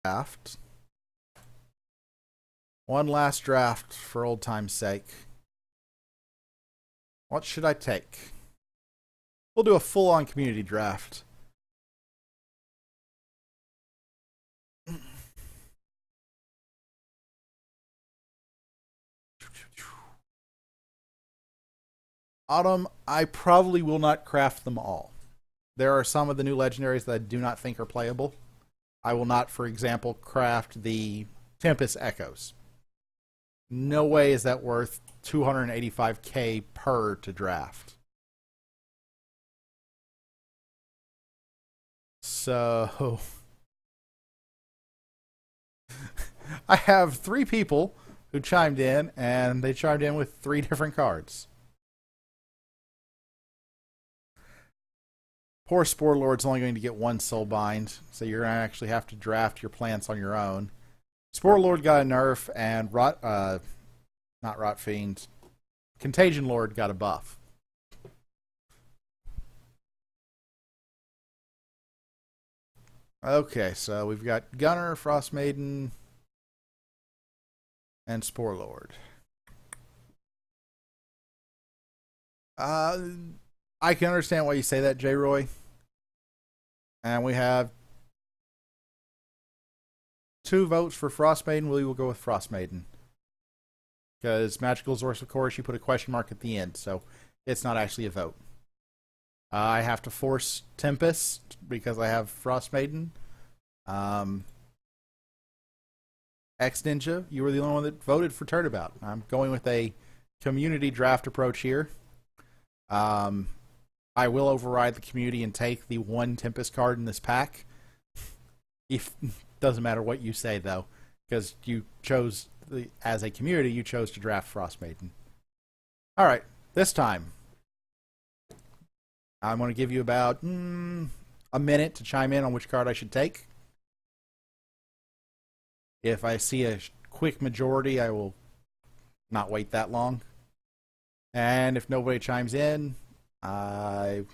draft. One last draft for old time's sake. What should I take? We'll do a full-on community draft. Autumn, I probably will not craft them all. There are some of the new legendaries that I do not think are playable. I will not, for example, craft the Tempest Echoes. No way is that worth 285k per to draft. So I have 3 people who chimed in, and they chimed in with 3 different cards. Poor Spore Lord's only going to get 1 Soulbind, so you're going to actually have to draft your plants on your own. Spore Lord got a nerf, and not Rot Fiend, Contagion Lord got a buff. Okay, so we've got Gunner, Frost Maiden, and Spore Lord. I can understand why you say that, J. Roy. And we have 2 votes for Frost Maiden. We will go with Frost Maiden. Because Magical Source, of course, you put a question mark at the end, so it's not actually a vote. I have to force Tempest because I have Frost Maiden. X Ninja, you were the only one that voted for Turnabout. I'm going with a community draft approach here. I will override the community and take the 1 Tempest card in this pack. If doesn't matter what you say though, because you chose as a community, you chose to draft Frost Maiden. All right, this time I'm going to give you about a minute to chime in on which card I should take. If I see a quick majority, I will not wait that long. And if nobody chimes in, I...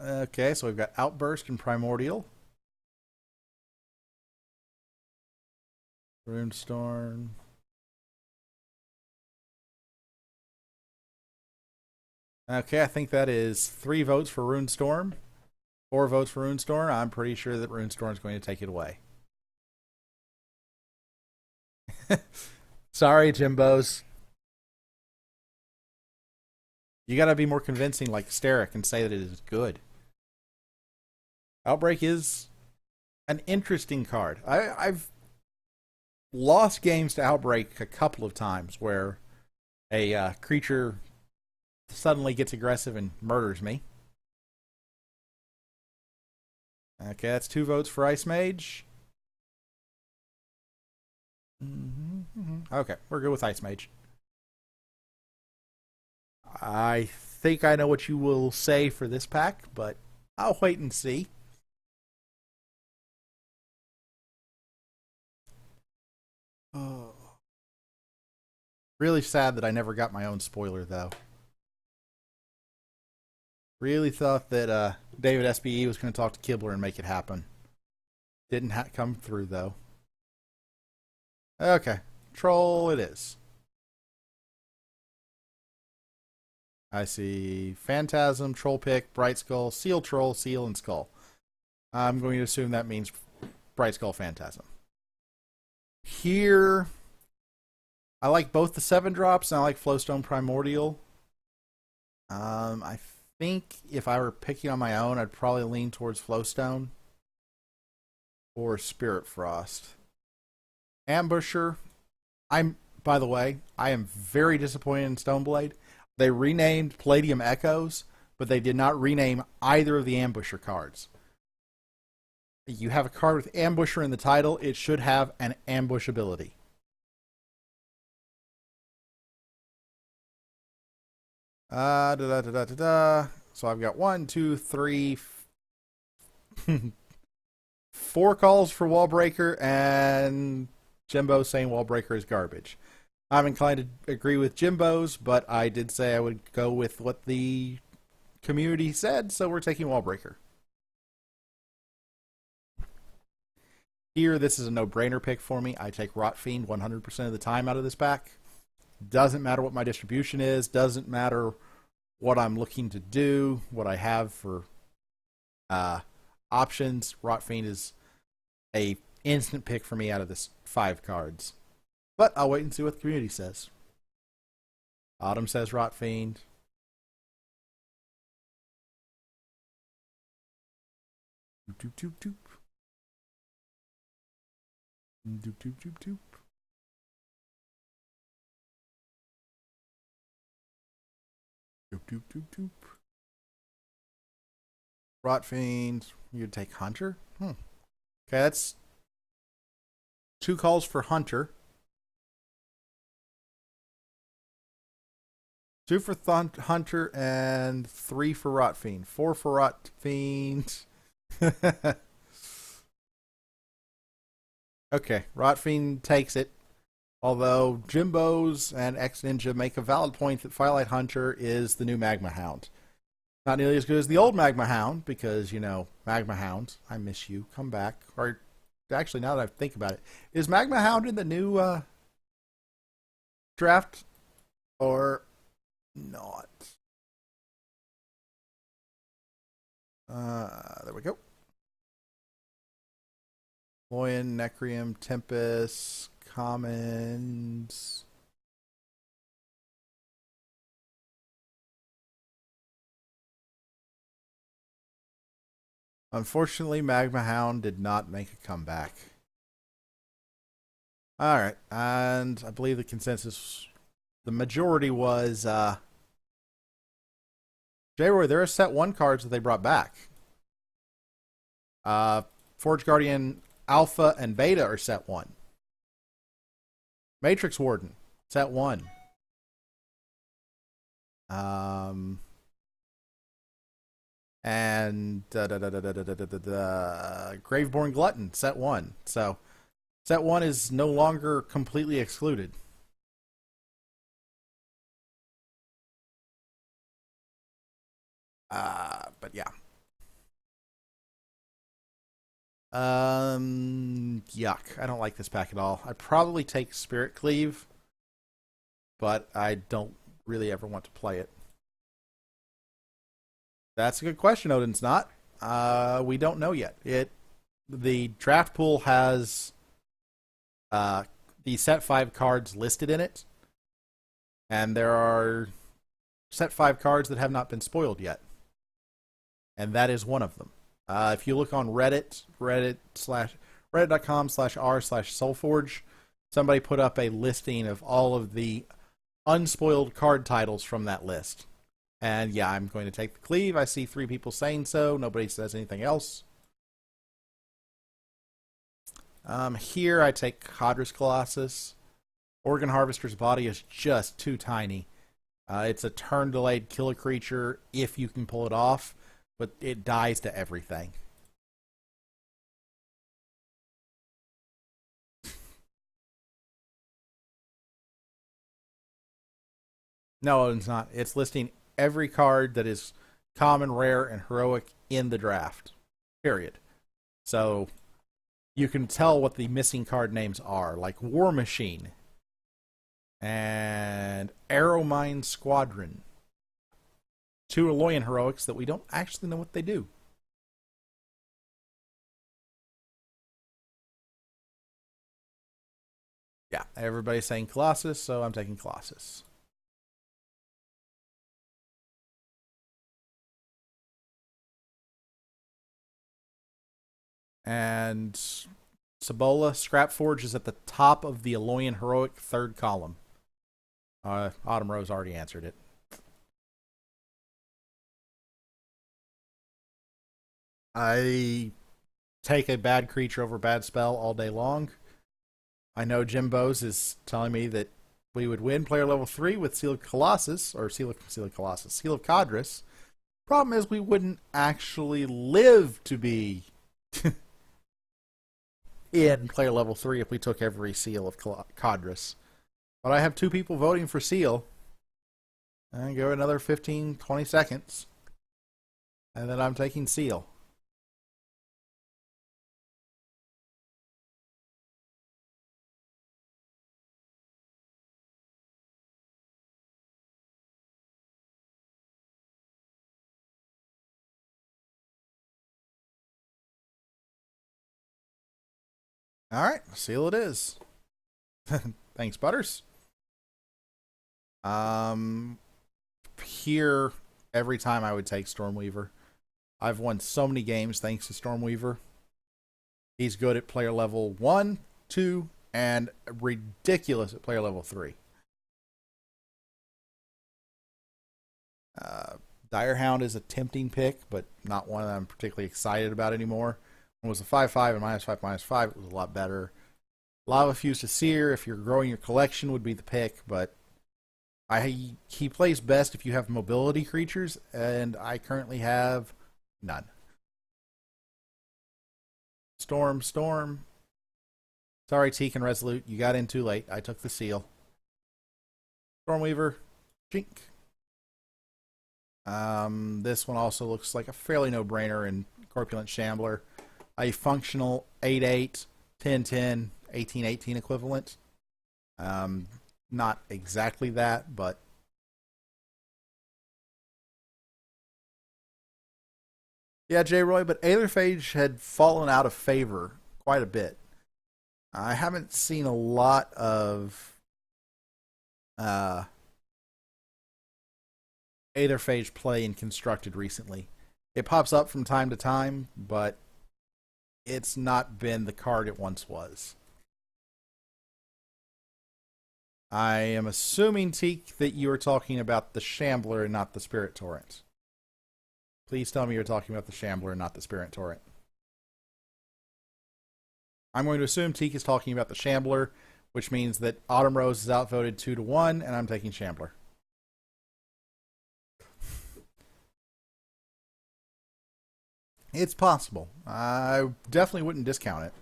Okay, so we've got Outburst and Primordial. Runestorm. Okay, I think that is 3 votes for Runestorm. 4 votes for Runestorm. I'm pretty sure that Runestorm is going to take it away. Sorry, Jimbos. You gotta be more convincing like Steric and say that it is good. Outbreak is an interesting card. I've lost games to Outbreak a couple of times where a creature suddenly gets aggressive and murders me. Okay, that's 2 votes for Ice Mage. Okay, we're good with Ice Mage. I think I know what you will say for this pack, but I'll wait and see. Oh. Really sad that I never got my own spoiler, though. Really thought that David SBE was going to talk to Kibler and make it happen. Didn't come through, though. Okay, Troll it is. I see Phantasm, Troll Pick, Bright Skull, Seal Troll, Seal, and Skull. I'm going to assume that means Bright Skull Phantasm. Here, I like both the 7 drops and I like Flowstone Primordial. I think if I were picking on my own, I'd probably lean towards Flowstone or Spirit Frost. Ambusher. By the way, I am very disappointed in Stoneblade. They renamed Palladium Echoes, but they did not rename either of the Ambusher cards. You have a card with Ambusher in the title, it should have an ambush ability. So I've got 1, 2, 3, 4 calls for Wallbreaker, and Jimbo saying Wallbreaker is garbage. I'm inclined to agree with Jimbo's, but I did say I would go with what the community said, so we're taking Wallbreaker. Here, this is a no-brainer pick for me. I take Rot Fiend 100% of the time out of this pack. Doesn't matter what my distribution is. Doesn't matter what I'm looking to do, what I have for options. Rot Fiend is a instant pick for me out of this 5 cards. But I'll wait and see what the community says. Autumn says Rot Fiend. Doop doop doop. Doop doop doop doop. Doop doop doop doop. Rot Fiend. You'd take Hunter? Okay, that's 2 calls for Hunter. 2 for Hunter and 3 for Rot Fiend. 4 for Rot Fiend. Okay, Rot Fiend takes it. Although Jimbos and X Ninja make a valid point that Firelight Hunter is the new Magma Hound. Not nearly as good as the old Magma Hound, because, you know, Magma Hound, I miss you, come back. Or, actually, now that I think about it, is Magma Hound in the new draft? Or not? There we go. Loyan, Necrium, Tempest, Commons. Unfortunately, Magma Hound did not make a comeback. Alright, and I believe the consensus, the majority was, J-Roy, there are set 1 cards that they brought back. Forge Guardian Alpha and Beta are set 1. Matrix Warden, set 1. And Graveborn Glutton, set 1. So, set 1 is no longer completely excluded. But yeah. Yuck. I don't like this pack at all. I'd probably take Spirit Cleave, but I don't really ever want to play it. That's a good question, Odin's not. We don't know yet. The draft pool has the set 5 cards listed in it, and there are set 5 cards that have not been spoiled yet, and that is one of them. If you look on reddit.com/r/Solforge, somebody put up a listing of all of the unspoiled card titles from that list. And yeah, I'm going to take the Cleave. I see 3 people saying so. Nobody says anything else. Here I take Hadris Colossus. Organ Harvester's body is just too tiny. It's a turn-delayed kill a creature if you can pull it off, but it dies to everything. No, it's not. It's listing every card that is common, rare, and heroic in the draft. Period. So you can tell what the missing card names are, like War Machine and Arrowmine Squadron. 2 Aloyan heroics that we don't actually know what they do. Yeah, everybody's saying Colossus, so I'm taking Colossus. And Cibola, Scrapforge is at the top of the Aloyan heroic 3rd column. Autumn Rose already answered it. I take a bad creature over bad spell all day long. I know Jim Bose is telling me that we would win player level 3 with Seal of Colossus, or Seal of Colossus, Seal of Cadris. Problem is we wouldn't actually live to be in player level 3 if we took every Seal of Cadris. But I have 2 people voting for Seal. And go another 15, 20 seconds. And then I'm taking Seal. All right, seal it is. Thanks, Butters. Here, every time I would take Stormweaver. I've won so many games thanks to Stormweaver. He's good at player level 1, 2, and ridiculous at player level 3. Direhound is a tempting pick, but not one that I'm particularly excited about anymore. When it was a 5/5 and -5/-5, it was a lot better. Lava Fuse to Seer, if you're growing your collection, would be the pick, but he plays best if you have mobility creatures, and I currently have none. Storm. Sorry, Teak and Resolute, you got in too late. I took the seal. Stormweaver, Jink. This one also looks like a fairly no-brainer in Corpulent Shambler. A functional 8/8, 10/10, 18/18 equivalent. Not exactly that, but yeah, J. Roy, but Aetherphage had fallen out of favor quite a bit. I haven't seen a lot of Aetherphage play in Constructed recently. It pops up from time to time, but it's not been the card it once was. I am assuming, Teak, that you are talking about the Shambler and not the Spirit Torrent. Please tell me you're talking about the Shambler and not the Spirit Torrent. I'm going to assume Teak is talking about the Shambler, which means that Autumn Rose is outvoted 2-1, and I'm taking Shambler. It's possible. I definitely wouldn't discount it.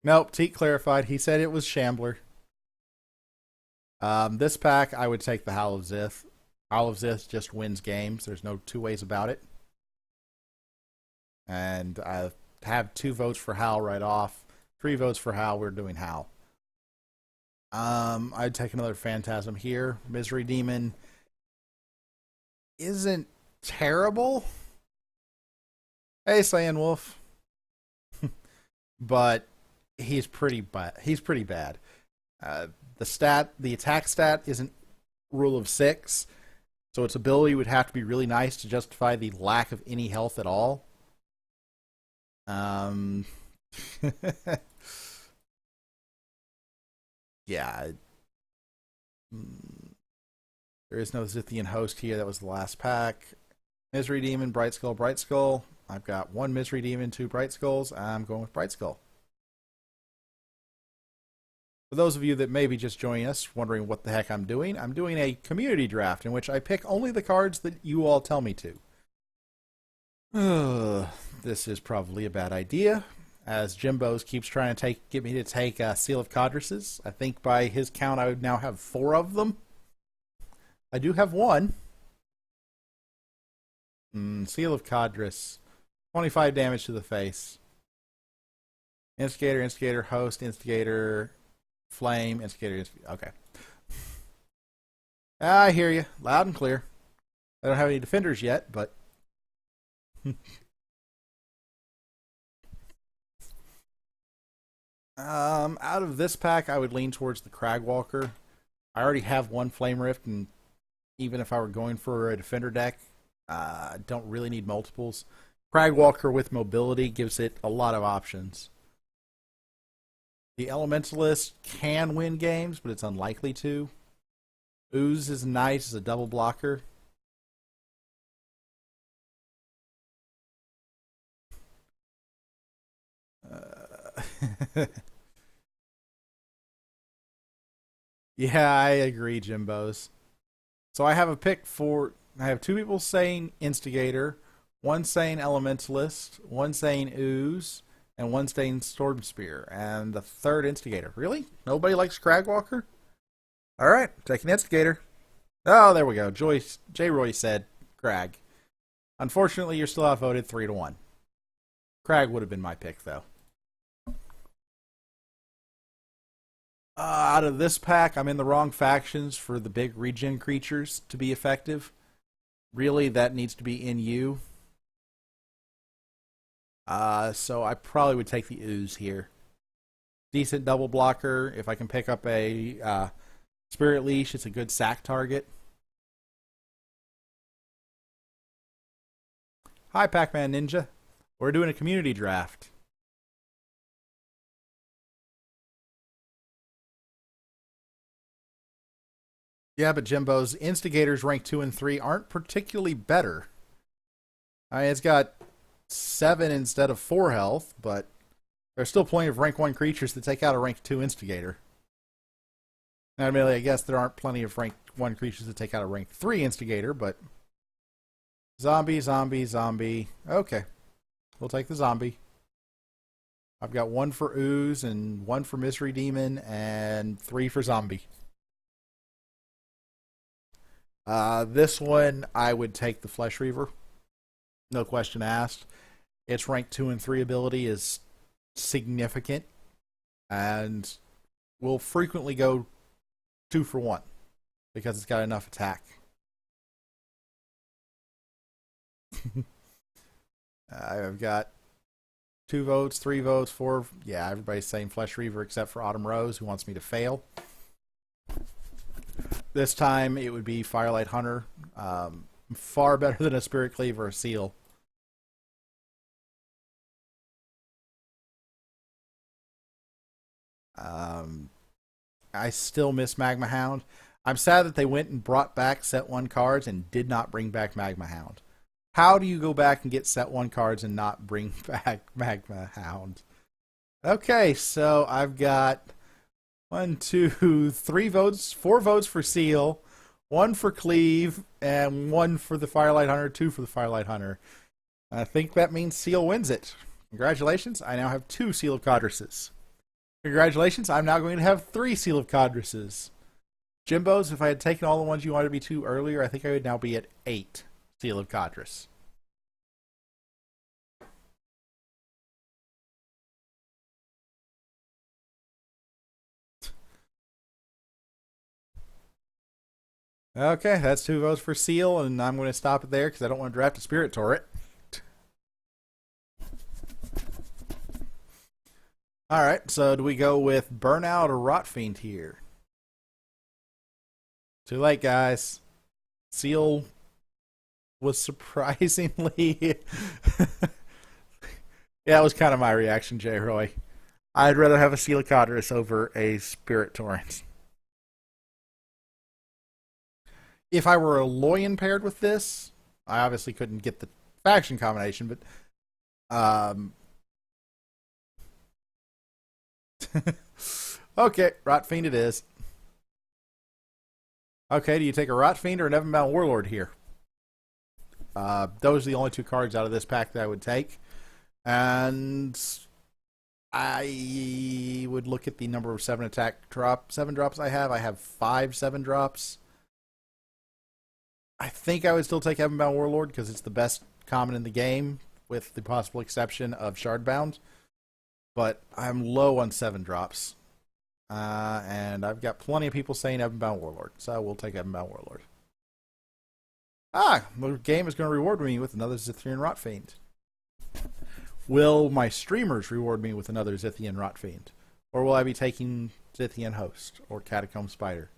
Nope, Teak clarified. He said it was Shambler. This pack, I would take the Howl of Zith. Howl of Zith just wins games. There's no two ways about it. And I have 2 votes for Howl right off. 3 votes for Howl. We're doing Howl. I'd take another Phantasm here. Misery Demon isn't terrible. Hey, Saiyan Wolf. But he's pretty bad. The attack stat isn't rule of 6, so its ability would have to be really nice to justify the lack of any health at all. Yeah. There is no Zithian host here. That was the last pack. Misery Demon, Bright Skull, Bright Skull. I've got 1 Misery Demon, 2 Bright Skulls. I'm going with Bright Skull. For those of you that may be just joining us, wondering what the heck I'm doing a community draft in which I pick only the cards that you all tell me to. This is probably a bad idea, as Jimbo's keeps trying to get me to take Seal of Codruses. I think by his count I would now have 4 of them. I do have 1. Seal of Codrus. 25 damage to the face. Instigator, host, instigator, flame, instigator. Okay. I hear you. Loud and clear. I don't have any defenders yet, but... Out of this pack, I would lean towards the Cragwalker. I already have 1 Flame Rift, and even if I were going for a defender deck, I don't really need multiples. Cragwalker with mobility gives it a lot of options. The Elementalist can win games, but it's unlikely to. Ooze is nice as a double blocker. Yeah, I agree, Jimbos. So I have a pick for... I have 2 people saying Instigator, 1 saying Elementalist, 1 saying Ooze, and 1 saying Storm Spear, and the 3rd Instigator. Really? Nobody likes Cragwalker? Alright, taking Instigator. Oh, there we go. J. Roy said Crag. Unfortunately, you're still outvoted 3-1. Crag would have been my pick, though. Out of this pack, I'm in the wrong factions for the big regen creatures to be effective. Really, that needs to be in you. So I probably would take the ooze here. Decent double blocker. If I can pick up a spirit leash, it's a good sack target. Hi, Pac-Man Ninja. We're doing a community draft. Yeah, but Jimbo's Instigators rank 2 and 3 aren't particularly better. I mean, it's got 7 instead of 4 health, but there's still plenty of rank 1 creatures that take out a rank 2 Instigator. Now, admittedly, I guess there aren't plenty of rank 1 creatures that take out a rank 3 Instigator, but zombie, zombie, zombie. Okay, we'll take the zombie. I've got 1 for ooze and 1 for mystery demon and 3 for zombie. This one, I would take the Flesh Reaver. No question asked. Its rank 2 and 3 ability is significant and will frequently go 2 for 1 because it's got enough attack. I've got 2 votes, 3 votes, 4. Yeah, everybody's saying Flesh Reaver except for Autumn Rose, who wants me to fail. This time it would be Firelight Hunter. Far better than a Spirit Cleaver or Seal. I still miss Magma Hound. I'm sad that they went and brought back Set 1 cards and did not bring back Magma Hound. How do you go back and get Set 1 cards and not bring back Magma Hound? Okay, so I've got 1, 2, 3 votes, 4 votes for Seal, 1 for Cleave, and 1 for the Firelight Hunter, 2 for the Firelight Hunter. I think that means Seal wins it. Congratulations, I now have 2 Seal of Codruses. Congratulations, I'm now going to have 3 Seal of Codruses. Jimbo's, if I had taken all the ones you wanted me to earlier, I think I would now be at 8 Seal of Codrus. Okay, that's 2 votes for Seal, and I'm going to stop it there because I don't want to draft a Spirit Turret. Alright, so do we go with Burnout or Rotfiend here? Too late, guys. Seal was surprisingly... Yeah, it was kind of my reaction, J. Roy. I'd rather have a Coelocodrus over a Spirit Torrent. If I were a Loyan paired with this, I obviously couldn't get the faction combination, but okay, Rotfiend it is. Okay, do you take a Rotfiend or an Evanbound Warlord here? Those are the only 2 cards out of this pack that I would take. And I would look at the number of 7 drops I have. I have 5 7 drops. I think I would still take Evanbound Warlord because it's the best common in the game, with the possible exception of Shardbound. But I'm low on 7 drops. And I've got plenty of people saying Evanbound Warlord, so we'll take Evanbound Warlord. The game is going to reward me with another Zithian Rotfiend. Will my streamers reward me with another Zithian Rotfiend? Or will I be taking Zithian Host or Catacomb Spider?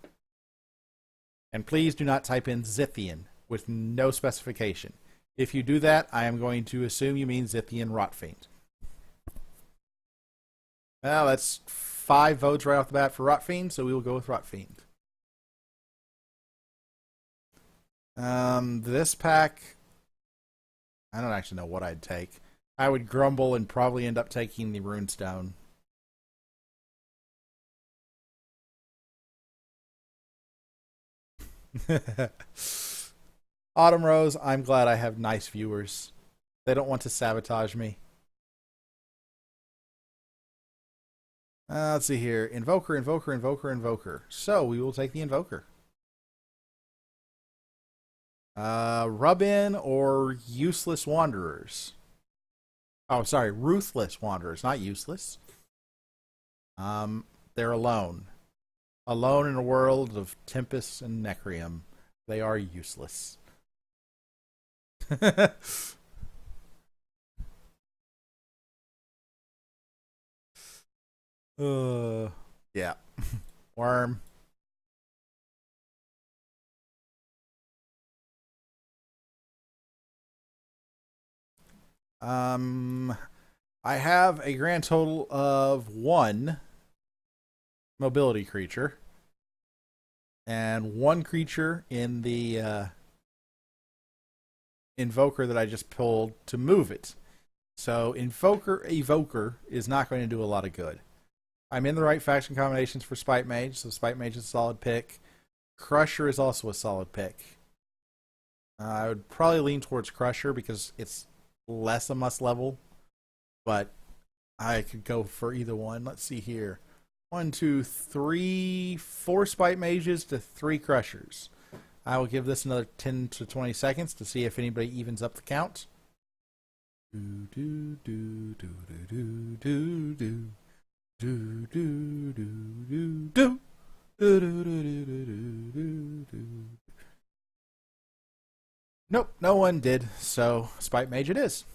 And please do not type in Zithian with no specification. If you do that, I am going to assume you mean Zithian Rotfiend. Well, that's 5 votes right off the bat for Rotfiend, so we will go with Rotfiend. This pack, I don't actually know what I'd take. I would grumble and probably end up taking the Runestone. Autumn Rose, I'm glad I have nice viewers. They don't want to sabotage me. Let's see here. Invoker, Invoker, Invoker, Invoker. So we will take the Invoker. Rub-in or Useless Wanderers? Oh, sorry. Ruthless Wanderers, not useless. They're alone. Alone in a world of Tempest and Necrium, they are useless. uh, yeah. Worm. Um, I have a grand total of one mobility creature and one creature in the invoker that I just pulled to move it. So evoker is not going to do a lot of good. I'm in the right faction combinations for Spite Mage, so Spite Mage is a solid pick. Crusher is also a solid pick. I would probably lean towards Crusher because it's less a must level, but I could go for either one. Let's see here. 1, 2, 3, 4 Spite Mages to 3 Crushers. I will give this another 10 to 20 seconds to see if anybody evens up the count. Do do do do do do do do do do do do. Nope, no one did. So Spite Mage it is.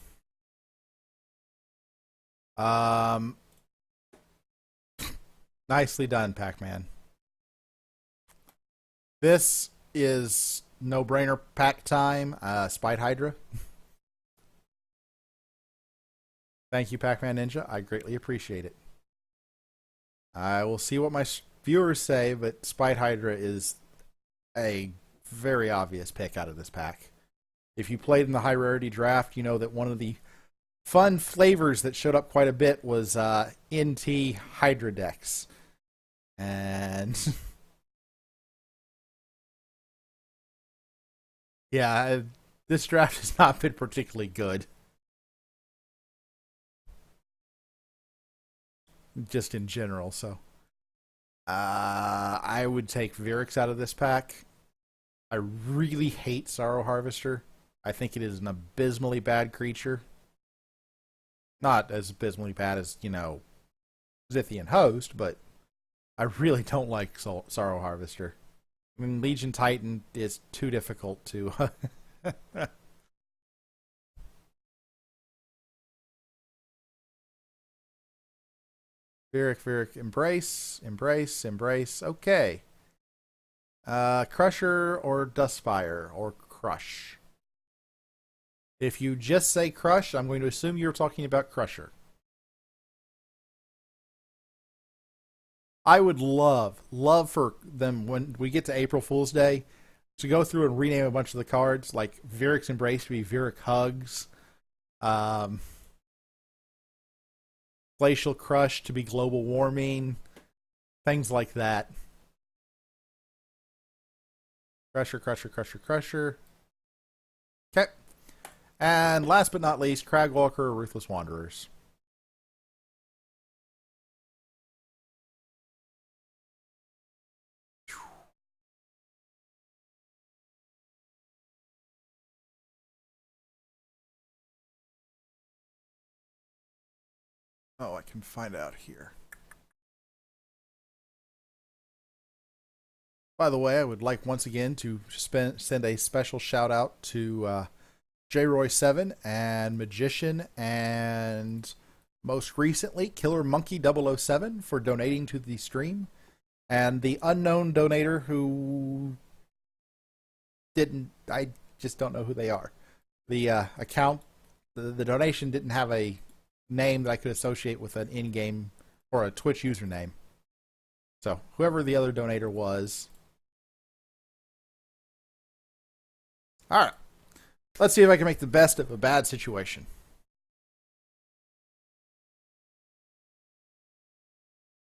Um, nicely done, Pac-Man. This is no-brainer pack time. Spite Hydra. Thank you, Pac-Man Ninja. I greatly appreciate it. I will see what my viewers say, but Spite Hydra is a very obvious pick out of this pack. If you played in the high rarity draft, you know that one of the fun flavors that showed up quite a bit was NT Hydra decks. And yeah, this draft has not been particularly good. Just in general, so I would take Vyrix out of this pack. I really hate Sorrow Harvester. I think it is an abysmally bad creature. Not as abysmally bad as, Zithian Host, but I really don't like Sorrow Harvester. I mean, Legion Titan is too difficult to... Viric, embrace. Okay. Crusher or Dustfire or Crush. If you just say Crush, I'm going to assume you're talking about Crusher. I would love for them when we get to April Fool's Day to go through and rename a bunch of the cards, like Viric's Embrace to be Viric Hugs, Glacial Crush to be Global Warming, things like that. Crusher. Okay. And last but not least, Cragwalker or Ruthless Wanderers. Oh, I can find out here. By the way, I would like once again to send a special shout out to JRoy7 and Magician and most recently Killer Monkey 007 for donating to the stream, and the unknown donator who didn't, I just don't know who they are. The account, the donation didn't have a name that I could associate with an in-game or a Twitch username. So whoever the other donator was. All right. Let's see if I can make the best of a bad situation.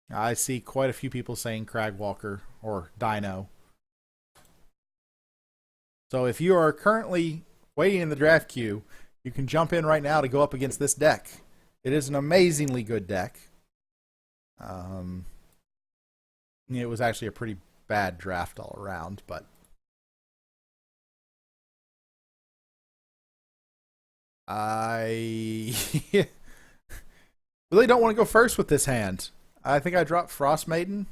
I see quite a few people saying Cragwalker or Dino. So if you are currently waiting in the draft queue, you can jump in right now to go up against this deck. It is an amazingly good deck. It was actually a pretty bad draft all around, but I really don't want to go first with this hand. I think I dropped Frost Maiden.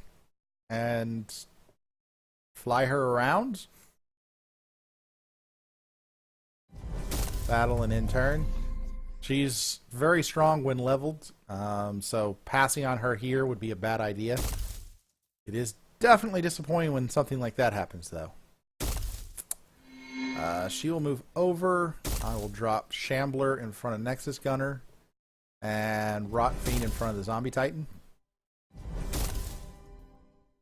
and fly her around. Battle and in turn. She's very strong when leveled, so passing on her here would be a bad idea. It is definitely disappointing when something like that happens, though. She will move over. I will drop Shambler in front of Nexus Gunner and Rot Fiend in front of the Zombie Titan.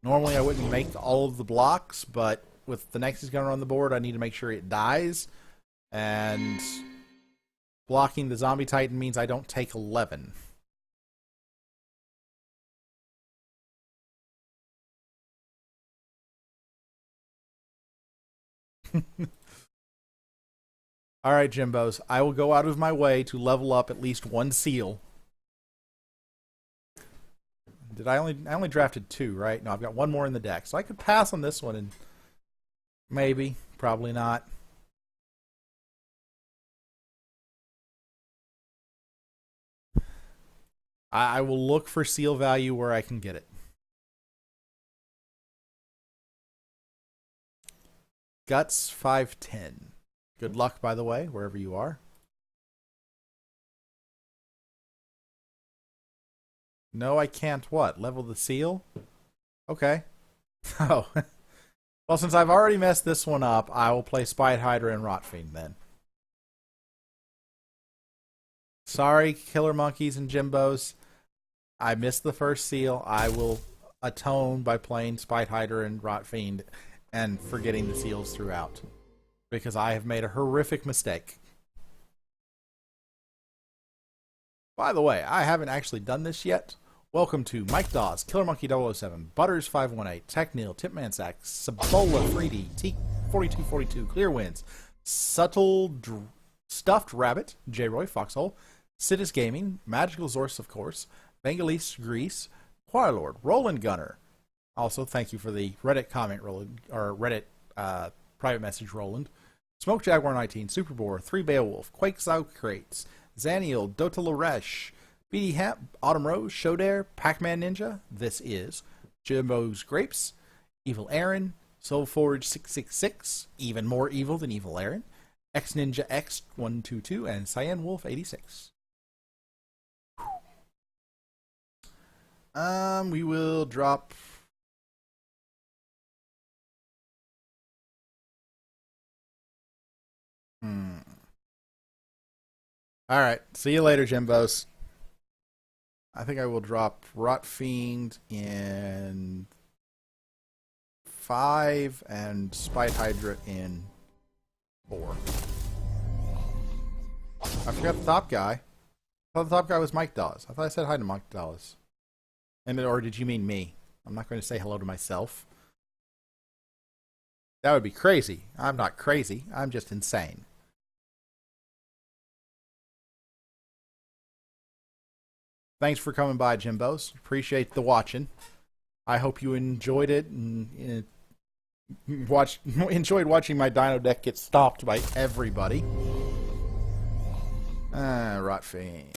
Normally I wouldn't make all of the blocks, but with the Nexus Gunner on the board, I need to make sure it dies. And blocking the Zombie Titan means I don't take 11. Alright, Jimbos. I will go out of my way to level up at least one seal. I only drafted 2, right? No, I've got one more in the deck. So I could pass on this one and maybe, probably not. I will look for seal value where I can get it. Guts 510. Good luck, by the way, wherever you are. No, I can't what? Level the seal? Okay. Oh. Well, since I've already messed this one up, I will play Spite Hydra and Rotfiend then. Sorry, Killer Monkeys and Jimbos. I missed the first seal. I will atone by playing Spite Hydra and Rotfiend and forgetting the seals throughout. Because I have made a horrific mistake. By the way, I haven't actually done this yet. Welcome to Mike Dawes, Killer Monkey 007, Butters 518, Tech Neil, Tipman Sack, Sabola 3D, T4242, Clear Winds, Subtle Stuffed Rabbit, J Roy Foxhole, Sidus Gaming, Magical Zorse, of course, Bengalese Grease, Choirlord, Roland Gunner. Also, thank you for the Reddit comment, Roland, or Reddit private message, Roland. Smoke Jaguar 19, Superboar, 3 Beowulf, Quake South Crates, Zaniel, Dota Laresh, BD Hap, Autumn Rose, Shodare, Pac-Man Ninja, this is Jimbo's Grapes, Evil Aaron, Solforge 666, even more evil than Evil Aaron, X Ninja X122, and Cyan Wolf 86. We will drop. Alright, see you later, Jimbos. I think I will drop Rot Fiend in 5 and Spite Hydra in 4. I forgot the top guy. I thought the top guy was Mike Dawes. I thought I said hi to Mike Dawes. Or did you mean me? I'm not going to say hello to myself. That would be crazy. I'm not crazy. I'm just insane. Thanks for coming by, Jimbos. Appreciate the watching. I hope you enjoyed it and enjoyed watching my Dino deck get stopped by everybody. Rot Fiend.